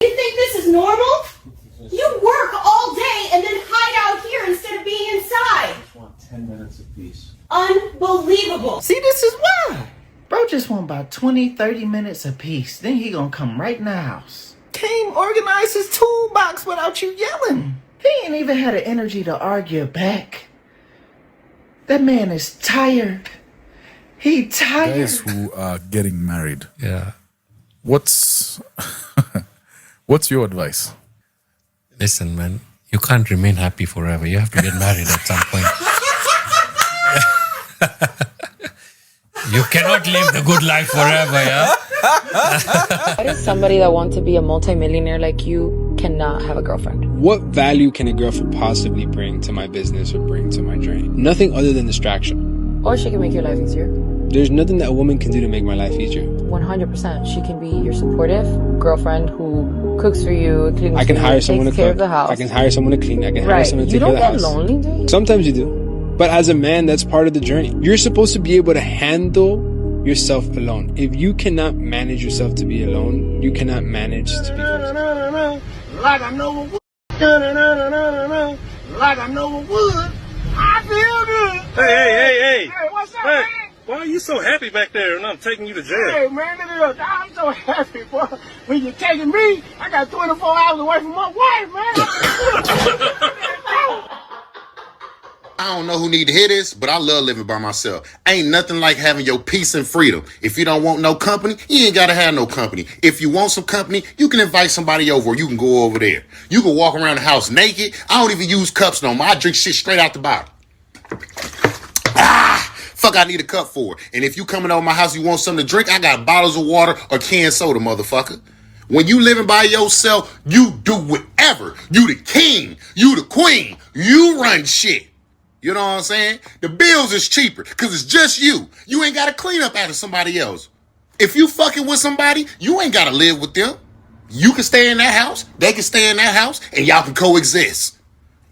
You think this is normal? You work all day and then hide out here instead of being inside. I just want 10 minutes of peace. Unbelievable. See, this is why. Bro just want about 20-30 minutes apiece. Then he gonna come right in the house. Came organize his toolbox without you yelling. He ain't even had the energy to argue back. That man is tired. He tired. Guys who are getting married, Yeah. what's what's your advice? Listen, man, you can't remain happy forever. You have to get married at some point. You cannot live the good life forever, yeah? Why does somebody that wants to be a multimillionaire like you cannot have a girlfriend? What value can a girlfriend possibly bring to my business or bring to my dream? Nothing other than distraction. Or she can make your life easier. There's nothing that a woman can do to make my life easier. 100%. She can be your supportive girlfriend who cooks for you, cleans I can for hire you, someone to takes care cook. of the house. I can hire someone to clean. I can hire Right. someone to You take care don't of the get house. lonely, do you? Sometimes you do. But as a man, that's part of the journey. You're supposed to be able to handle yourself alone. If you cannot manage yourself to be alone, you cannot manage to be alone. Like I know it would. Like I know it would. I feel good. Hey. Hey, what's up, Hey, man? why are you so happy back there and I'm taking you to jail? Hey, man, look at this. I'm so happy, boy. When you're taking me, I got 24 hours away from my wife, man. I don't know who need to hear this, but I love living by myself. Ain't nothing like having your peace and freedom. If you don't want no company, you ain't gotta have no company. If you want some company, you can invite somebody over or you can go over there. You can walk around the house naked. I don't even use cups no more. I drink shit straight out the bottle. Fuck, I need a cup for it. And if you coming over my house, you want something to drink, I got bottles of water or canned soda, motherfucker. When you living by yourself, you do whatever. You the king. You the queen. You run shit. You know what I'm saying? The bills is cheaper because it's just you. You ain't got to clean up after somebody else. If you fucking with somebody, you ain't got to live with them. You can stay in that house. They can stay in that house and y'all can coexist.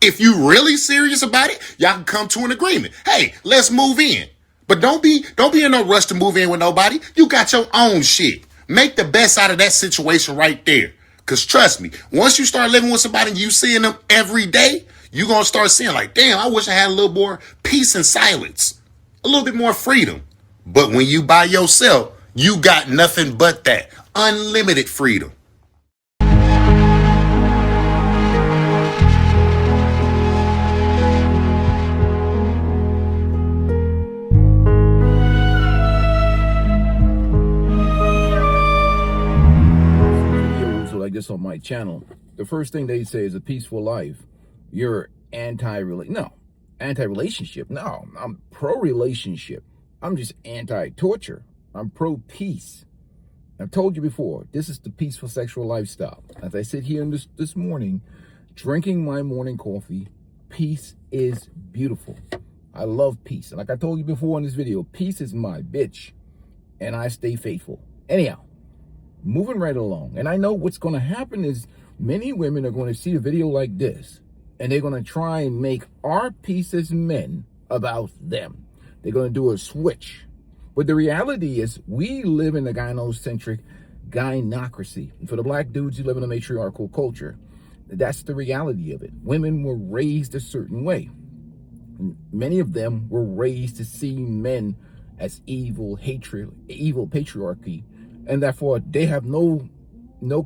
If you really serious about it, y'all can come to an agreement. Hey, let's move in. But don't be in no rush to move in with nobody. You got your own shit. Make the best out of that situation right there. Because trust me, once you start living with somebody and you seeing them every day, you're going to start seeing like, damn, I wish I had a little more peace and silence. A little bit more freedom. But when you by yourself, you got nothing but that. Unlimited freedom. Videos like this on my channel, the first thing they say is a peaceful life. You're anti-relationship. No, I'm pro-relationship. I'm just anti-torture. I'm pro-peace. I've told you before, this is the peaceful sexual lifestyle. As I sit here this morning, drinking my morning coffee, peace is beautiful. I love peace. And like I told you before in this video, peace is my bitch. And I stay faithful. Anyhow, moving right along. And I know what's going to happen is many women are going to see a video like this. And they're going to try and make our peace as men about them. They're going to do a switch. But the reality is we live in a gynocentric gynocracy. And for the black dudes, you live in a matriarchal culture. That's the reality of it. Women were raised a certain way. And many of them were raised to see men as evil, hatred, evil patriarchy. And therefore, they have no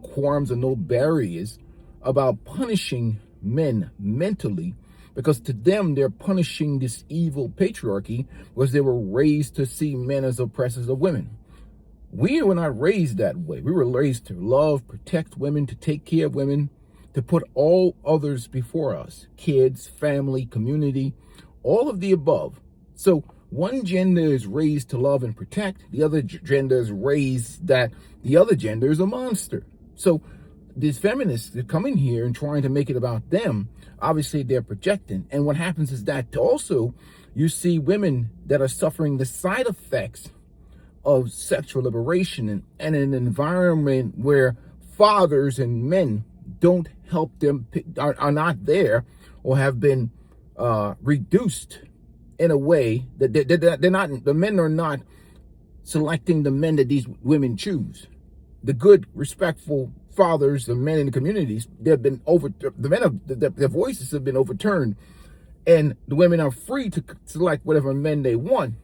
qualms or no barriers about punishing men mentally, because to them they're punishing this evil patriarchy because they were raised to see men as oppressors of women. We were not raised that way. We were raised to love, protect women, to take care of women, to put all others before us, kids, family, community, all of the above. So one gender is raised to love and protect, the other gender is raised that the other gender is a monster. So these feminists, they're coming here and trying to make it about them. Obviously, they're projecting. And what happens is that also you see women that are suffering the side effects of sexual liberation and an environment where fathers and men don't help them, are not there, or have been reduced in a way that they're not, the men are not selecting the men that these women choose. The good, respectful, fathers, the men in the communities, they've been their voices have been overturned, and the women are free to select whatever men they want.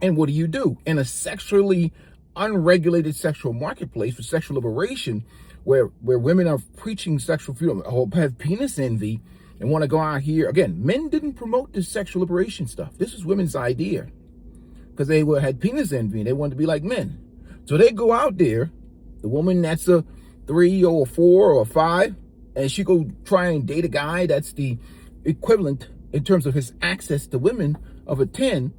And what do? In a sexually unregulated sexual marketplace for sexual liberation, where women are preaching sexual freedom, or have penis envy, and want to go out here. Again, men didn't promote this sexual liberation stuff. This was women's idea, because they had penis envy and they wanted to be like men. So they go out there, the woman that's a 3 or a 4 or a 5, and she go try and date a guy that's the equivalent in terms of his access to women of a 10,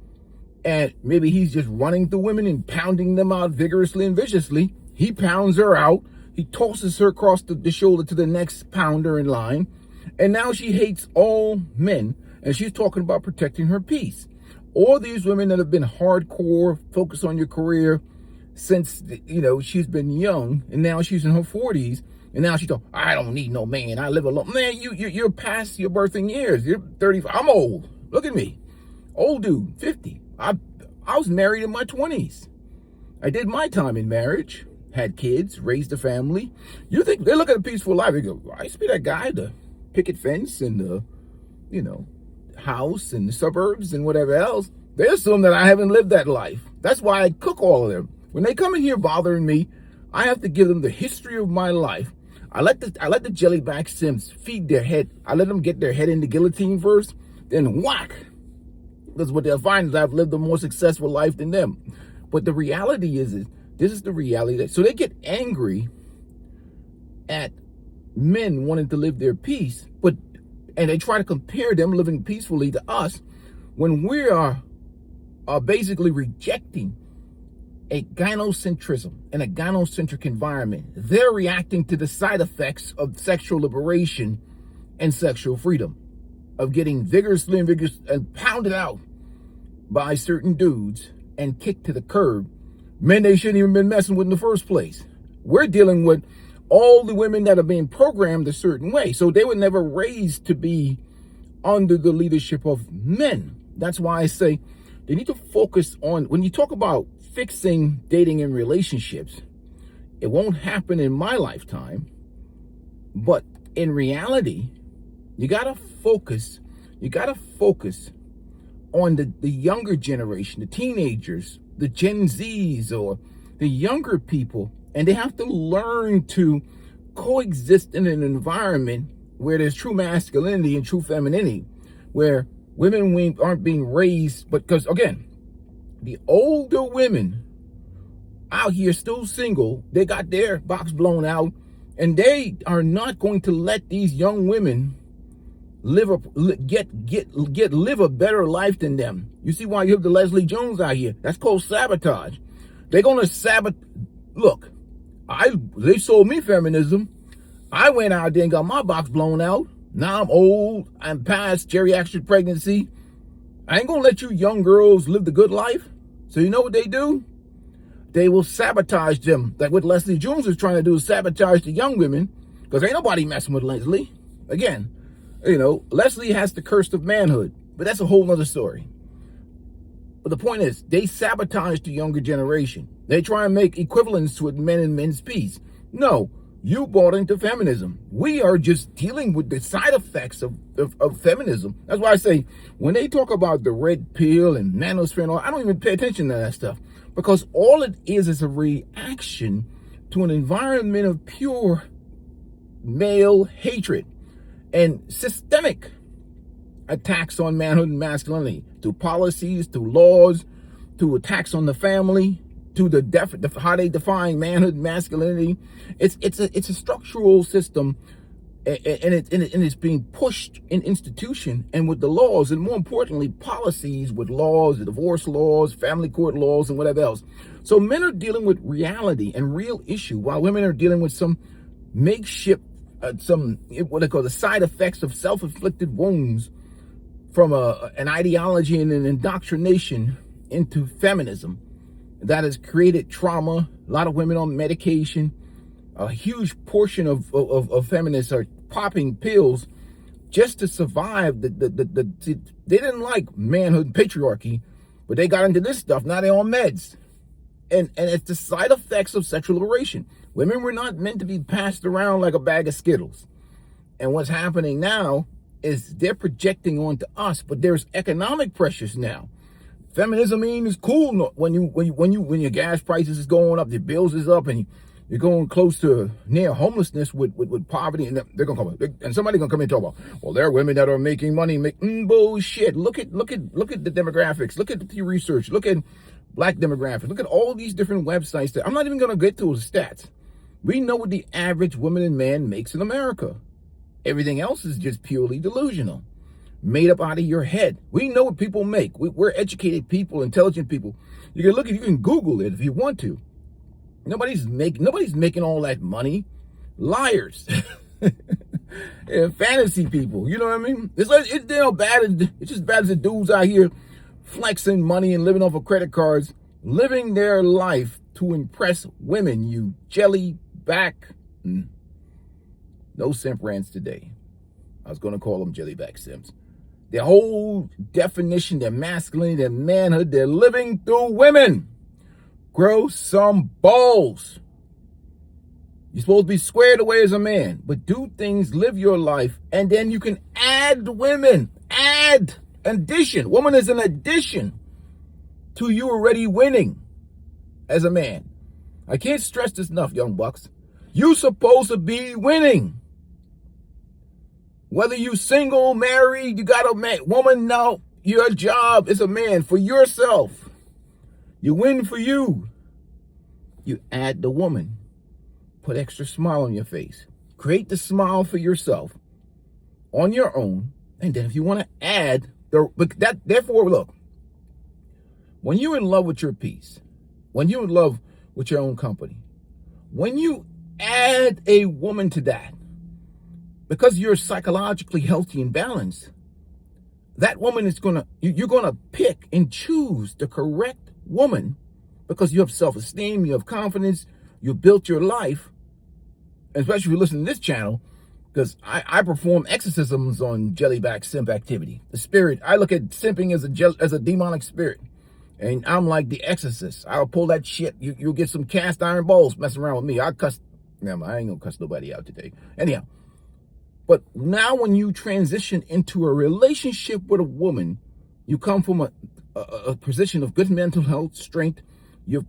and maybe he's just running through women and pounding them out vigorously and viciously. He pounds her out. He tosses her across the shoulder to the next pounder in line. And now she hates all men, and she's talking about protecting her peace. All these women that have been hardcore, focused on your career since, she's been young, and now she's in her 40s, and now she's talking, I don't need no man, I live alone. Man, you're past your birthing years. You're 35. I'm old. Look at me. Old dude, 50. I was married in my 20s. I did my time in marriage, had kids, raised a family. You think they look at a peaceful life, they go, I used to be that guy, the picket fence and the, house and the suburbs and whatever else. They assume that I haven't lived that life. That's why I cook all of them. When they come in here bothering me, I have to give them the history of my life. I let the jellyback Sims feed their head. I let them get their head in the guillotine first, then whack. Because what they'll find is I've lived a more successful life than them. But the reality is this is the reality. So they get angry at men wanting to live their peace, and they try to compare them living peacefully to us when we are basically rejecting a gynocentrism and a gynocentric environment. They're reacting to the side effects of sexual liberation and sexual freedom, of getting vigorously and pounded out by certain dudes and kicked to the curb, men they shouldn't even been messing with in the first place. We're dealing with all the women that are being programmed a certain way. So they were never raised to be under the leadership of men. That's why I say they need to focus on, when you talk about fixing dating and relationships, it won't happen in my lifetime, but in reality, you gotta focus on the younger generation, the teenagers, the Gen Zs, or the younger people, and they have to learn to coexist in an environment where there's true masculinity and true femininity, where women aren't being raised, but because, again, the older women out here still single, they got their box blown out, and they are not going to let these young women live a better life than them. You see why you have the Leslie Jones out here? That's called sabotage. They're gonna sabotage. Look, they sold me feminism. I went out there and got my box blown out. Now I'm old. I'm past geriatric pregnancy. I ain't gonna let you young girls live the good life. So you know what they do? They will sabotage them. Like what Leslie Jones is trying to do is sabotage the young women, because ain't nobody messing with Leslie. Again, Leslie has the curse of manhood, but that's a whole other story. But the point is, they sabotage the younger generation. They try and make equivalence with men and men's peace. No, you bought into feminism. We are just dealing with the side effects of feminism. That's why I say, when they talk about the red pill and manosphere and all, I don't even pay attention to that stuff, because all it is a reaction to an environment of pure male hatred and systemic attacks on manhood and masculinity, to policies, to laws, to attacks on the family, to how they define manhood and masculinity. It's a structural system, and it's being pushed in institution and with the laws, and more importantly, policies with laws, the divorce laws, family court laws, and whatever else. So men are dealing with reality and real issue, while women are dealing with some makeshift, what they call the side effects of self-inflicted wounds from an ideology and an indoctrination into feminism that has created trauma. A lot of women on medication. A huge portion of feminists are popping pills just to survive. They didn't like manhood and patriarchy, but they got into this stuff. Now they're on meds. And it's the side effects of sexual liberation. Women were not meant to be passed around like a bag of Skittles. And what's happening now is they're projecting onto us, but there's economic pressures now. Feminism is cool when your gas prices is going up, your bills is up, and you're going close to near homelessness with poverty, and they're gonna come, and somebody gonna come in and talk about, well, there are women that are making money. Bullshit. Look at the demographics. Look at the research. Look at black demographics. Look at all these different websites that I'm not even gonna get to the stats. We know what the average woman and man makes in America. Everything else is just purely delusional, made up out of your head. We know what people make. We're educated people, intelligent people. You can Google it if you want to. Nobody's making all that money. Liars. Yeah, fantasy people. You know what I mean? It's just bad as the dudes out here flexing money and living off of credit cards, living their life to impress women. You jelly back. No simp rants today. I was going to call them jellyback simps. Their whole definition, their masculinity, their manhood, they're living through women. Grow some balls. You're supposed to be squared away as a man, but do things, live your life, and then you can add women. Addition. Woman is an addition to you already winning as a man. I can't stress this enough, young bucks. You're supposed to be winning. Whether you single, married, you got a woman, no, your job is a man for yourself. You win for you. You add the woman. Put extra smile on your face. Create the smile for yourself on your own. And then if you want to add, therefore, look, when you're in love with your piece, when you're in love with your own company, when you add a woman to that, because you're psychologically healthy and balanced, that woman is you're gonna pick and choose the correct woman because you have self-esteem, you have confidence, you built your life. Especially if you listen to this channel, because I perform exorcisms on jellyback simp activity. The spirit, I look at simping as a demonic spirit. And I'm like the exorcist. I'll pull that shit. You'll get some cast iron balls messing around with me. I ain't gonna cuss nobody out today. Anyhow. But now when you transition into a relationship with a woman, you come from a position of good mental health, strength. You've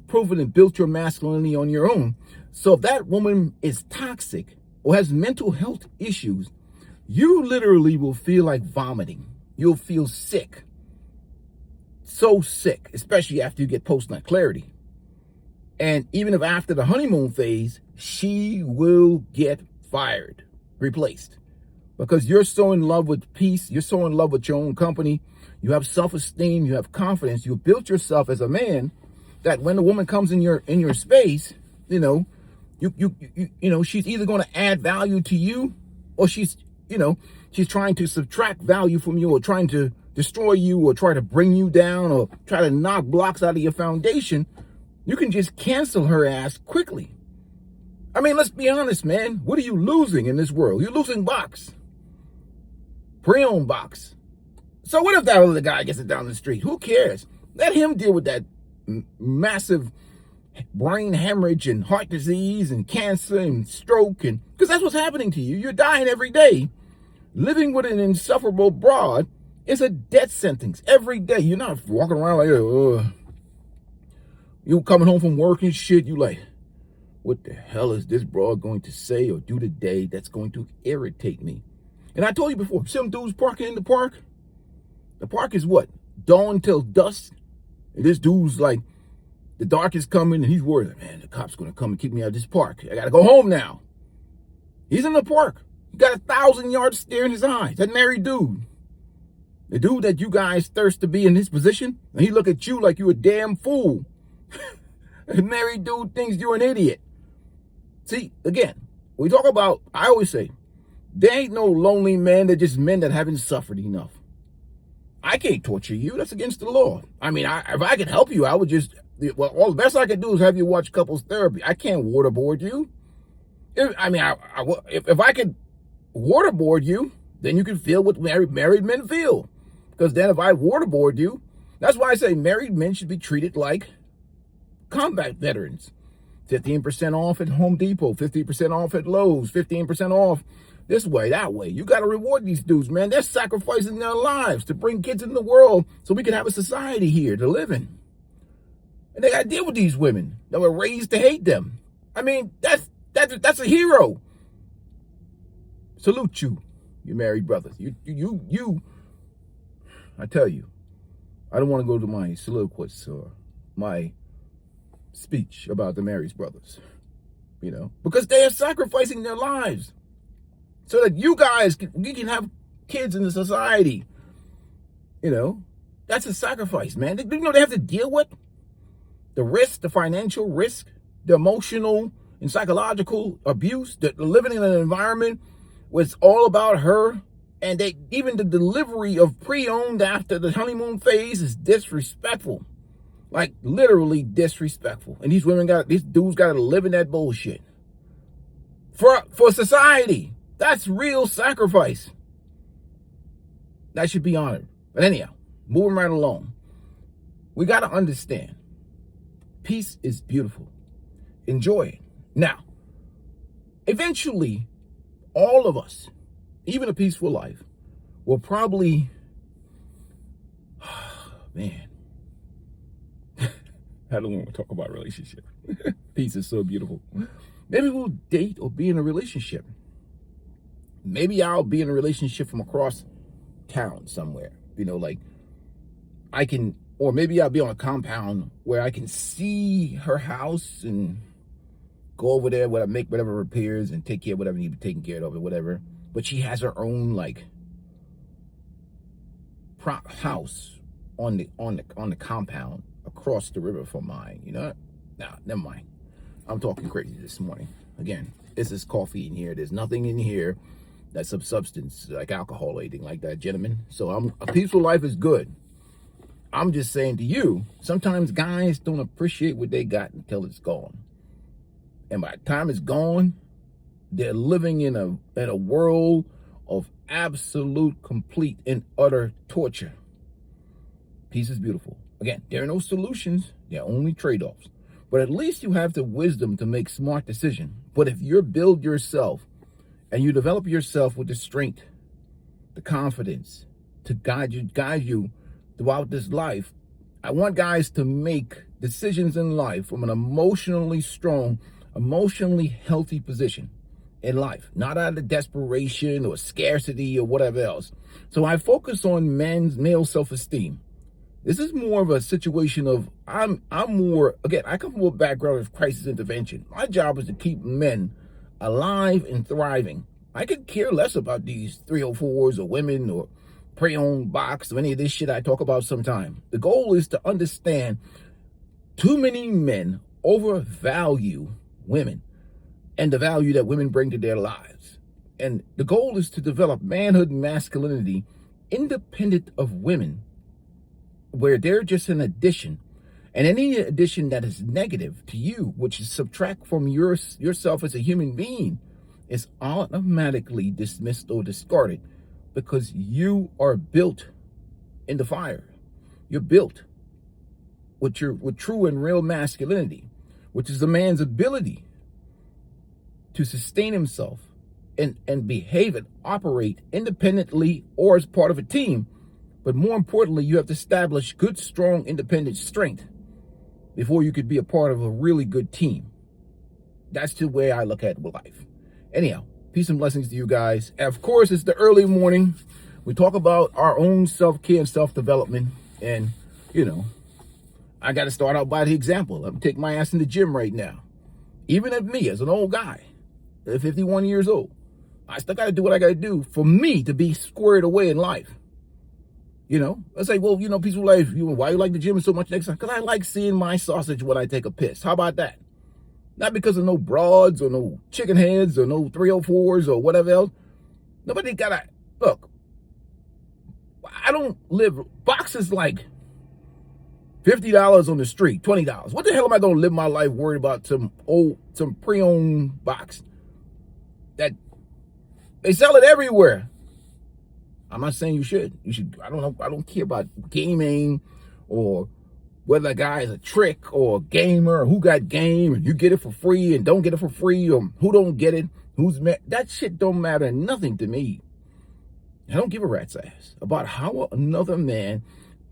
proven and built your masculinity on your own. So if that woman is toxic or has mental health issues, you literally will feel like vomiting. You'll feel sick. So sick, especially after you get post-nut clarity. And even if after the honeymoon phase, she will get fired. Replaced, because you're so in love with peace, you're so in love with your own company, you have self-esteem, you have confidence, you built yourself as a man, that when the woman comes in your space, she's either going to add value to you, or she's trying to subtract value from you, or trying to destroy you, or try to bring you down, or try to knock blocks out of your foundation. You can just cancel her ass quickly. I mean, let's be honest, man. What are you losing in this world? You're losing box. Pre-owned box. So what if that other guy gets it down the street? Who cares? Let him deal with that massive brain hemorrhage and heart disease and cancer and stroke. Because that's what's happening to you. You're dying every day. Living with an insufferable broad is a death sentence every day. You're not walking around like, you coming home from work and shit. You like, what the hell is this broad going to say or do today that's going to irritate me? And I told you before, some dudes parking in the park. The park is what? Dawn till dusk. And this dude's like, the dark is coming and he's worried, man, the cop's going to come and kick me out of this park. I got to go home now. He's in the park. He got 1,000-yard stare in his eyes. That married dude. The dude that you guys thirst to be in his position. And he look at you like you a damn fool. The married dude thinks you're an idiot. See, again, we talk about, I always say, there ain't no lonely man, they're just men that haven't suffered enough. I can't torture you. That's against the law. I mean, if I could help you, I would just, all the best I could do is have you watch couples therapy. I can't waterboard you. If I could waterboard you, then you can feel what married men feel. Because then if I waterboard you, that's why I say married men should be treated like combat veterans. 15% off at Home Depot, 50% off at Lowe's, 15% off this way, that way. You got to reward these dudes, man. They're sacrificing their lives to bring kids into the world so we can have a society here to live in. And they got to deal with these women that were raised to hate them. I mean, that's a hero. Salute you, you married brothers. You. I tell you, I don't want to go to my soliloquies or my speech about the married brothers, because they are sacrificing their lives so that you guys can have kids in the society. That's a sacrifice, man. They have to deal with the risk, the financial risk, the emotional and psychological abuse, that living in an environment where it's all about her, and even the delivery of pre-owned after the honeymoon phase is disrespectful. Like literally disrespectful. And these dudes got to live in that bullshit. For society. That's real sacrifice. That should be honored. But anyhow, moving right along. We got to understand. Peace is beautiful. Enjoy it. Now, eventually, all of us, even a peaceful life, will probably, man, I don't want to talk about relationship. Peace is so beautiful. Maybe we'll date or be in a relationship. Maybe I'll be in a relationship from across town somewhere. Like I can, or maybe I'll be on a compound where I can see her house and go over there where I make whatever repairs and take care of whatever needs to be taken care of or whatever. But she has her own house on the compound across the river from mine. Nah, never mind. I'm talking crazy this morning. Again, this is coffee in here. There's nothing in here that's of substance like alcohol or anything like that, gentlemen. So a peaceful life is good. I'm just saying to you, sometimes guys don't appreciate what they got until it's gone. And by the time it's gone, they're living in a world of absolute, complete, and utter torture. Peace is beautiful. Again, there are no solutions. There are only trade-offs. But at least you have the wisdom to make smart decisions. But if you build yourself and you develop yourself with the strength, the confidence to guide you throughout this life, I want guys to make decisions in life from an emotionally strong, emotionally healthy position in life, not out of desperation or scarcity or whatever else. So I focus on male self-esteem. This is more of a situation of I'm more, again, I come from a background of crisis intervention. My job is to keep men alive and thriving. I could care less about these 304s or women or pre-owned box or any of this shit I talk about sometime. The goal is to understand too many men overvalue women and the value that women bring to their lives. And the goal is to develop manhood and masculinity independent of women, where they're just an addition. And any addition that is negative to you, which is subtract from yourself as a human being, is automatically dismissed or discarded, because you are built in the fire. You're built with true and real masculinity, which is a man's ability to sustain himself and behave and operate independently or as part of a team. But more importantly, you have to establish good, strong, independent strength before you could be a part of a really good team. That's the way I look at life. Anyhow, peace and blessings to you guys. And of course, it's the early morning. We talk about our own self-care and self-development. And, I got to start out by the example. I'm taking my ass in the gym right now. Even at me, as an old guy, at 51 years old, I still got to do what I got to do for me to be squared away in life. I say, well, peaceful life, why you like the gym so much next time? Because I like seeing my sausage when I take a piss. How about that? Not because of no broads or no chicken heads or no 304s or whatever else. Nobody gotta, look, I don't live, boxes like $50 on the street, $20. What the hell am I gonna live my life worried about some pre-owned box that they sell it everywhere? I'm not saying you should. I don't know. I don't care about gaming or whether a guy is a trick or a gamer, or who got game, and you get it for free and don't get it for free, or who don't get it, that shit don't matter nothing to me. I don't give a rat's ass about how another man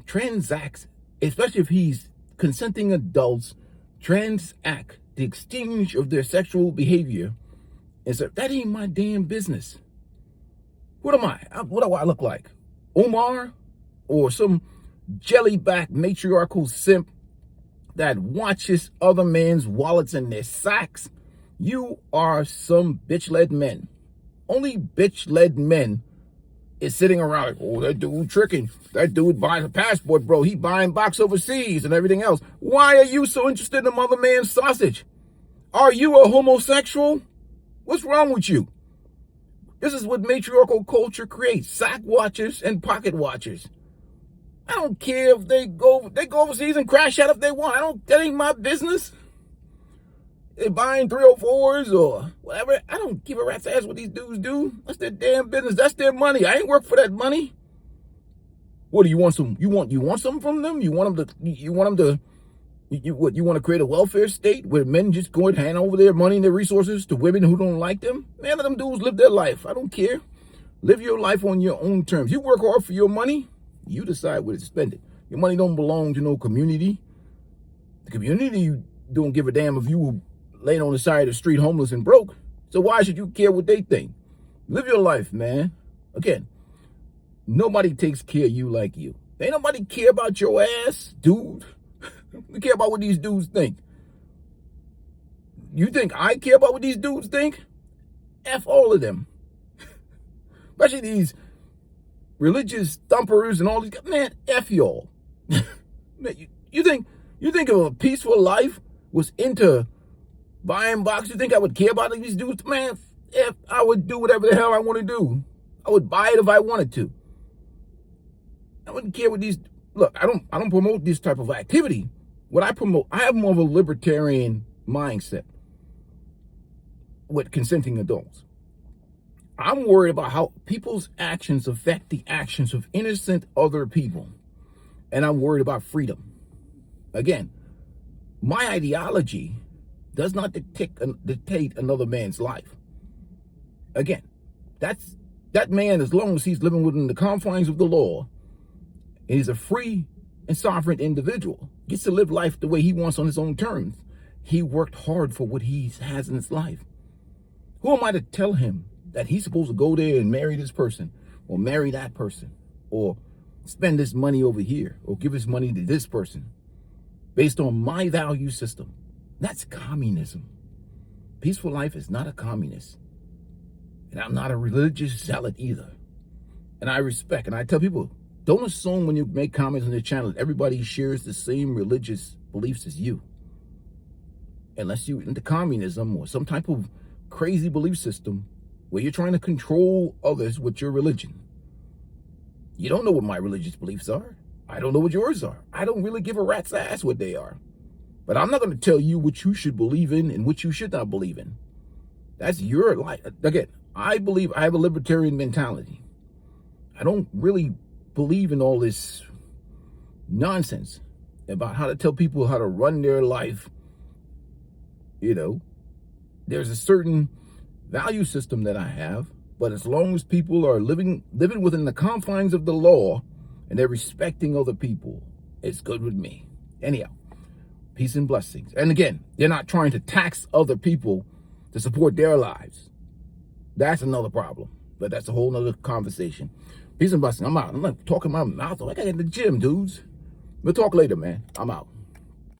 transacts, especially if he's consenting adults, transact the exchange of their sexual behavior. And so that ain't my damn business. What am I? What do I look like? Omar? Or some jellyback matriarchal simp that watches other men's wallets in their sacks? You are some bitch-led men. Only bitch-led men is sitting around like, oh, that dude tricking. That dude buying a passport, bro. He buying box overseas and everything else. Why are you so interested in other man's sausage? Are you a homosexual? What's wrong with you? This is what matriarchal culture creates. Sack watchers and pocket watchers. I don't care if they go overseas and crash out if they want. That ain't my business. They're buying 304s or whatever. I don't give a rat's ass what these dudes do. That's their damn business. That's their money. I ain't work for that money. What do you want? You want something from them? You want them to create a welfare state where men just go and hand over their money and their resources to women who don't like them? Man, let them dudes live their life. I don't care. Live your life on your own terms. You work hard for your money. You decide where to spend it. Your money don't belong to no community. The community don't give a damn if you laying on the side of the street homeless and broke. So why should you care what they think? Live your life, man. Again, nobody takes care of you like you. Ain't nobody care about your ass, dude. We care about what these dudes think. You think I care about what these dudes think? F all of them. Especially these religious thumpers and all these, man, F y'all. Man, you think if a peaceful life was into buying boxes, you think I would care about these dudes? Man, F, I would do whatever the hell I want to do. I would buy it if I wanted to. I wouldn't care what these, look, I don't promote this type of activity. What I promote, I have more of a libertarian mindset with consenting adults. I'm worried about how people's actions affect the actions of innocent other people. And I'm worried about freedom. Again, my ideology does not dictate another man's life. Again, that man, as long as he's living within the confines of the law, and he's a free and sovereign individual, gets to live life the way he wants on his own terms. He worked hard for what he has in his life. Who am I to tell him that he's supposed to go there and marry this person, or marry that person, or spend this money over here, or give his money to this person, based on my value system? That's communism. Peaceful life is not a communist. And I'm not a religious zealot either. And I respect, and I tell people, don't assume when you make comments on the channel that everybody shares the same religious beliefs as you. Unless you're into communism or some type of crazy belief system where you're trying to control others with your religion. You don't know what my religious beliefs are. I don't know what yours are. I don't really give a rat's ass what they are. But I'm not going to tell you what you should believe in and what you should not believe in. That's your life. Again, I believe I have a libertarian mentality. I don't really believe in all this nonsense about how to tell people how to run their life. You know, there's a certain value system that I have, but as long as people are living within the confines of the law and they're respecting other people, it's good with me. Anyhow, peace and blessings. And again, they're not trying to tax other people to support their lives. That's another problem, but that's a whole nother conversation. Peace and blessings. I'm out. I'm not talking my mouth off. I got in the gym, dudes. We'll talk later, man. I'm out.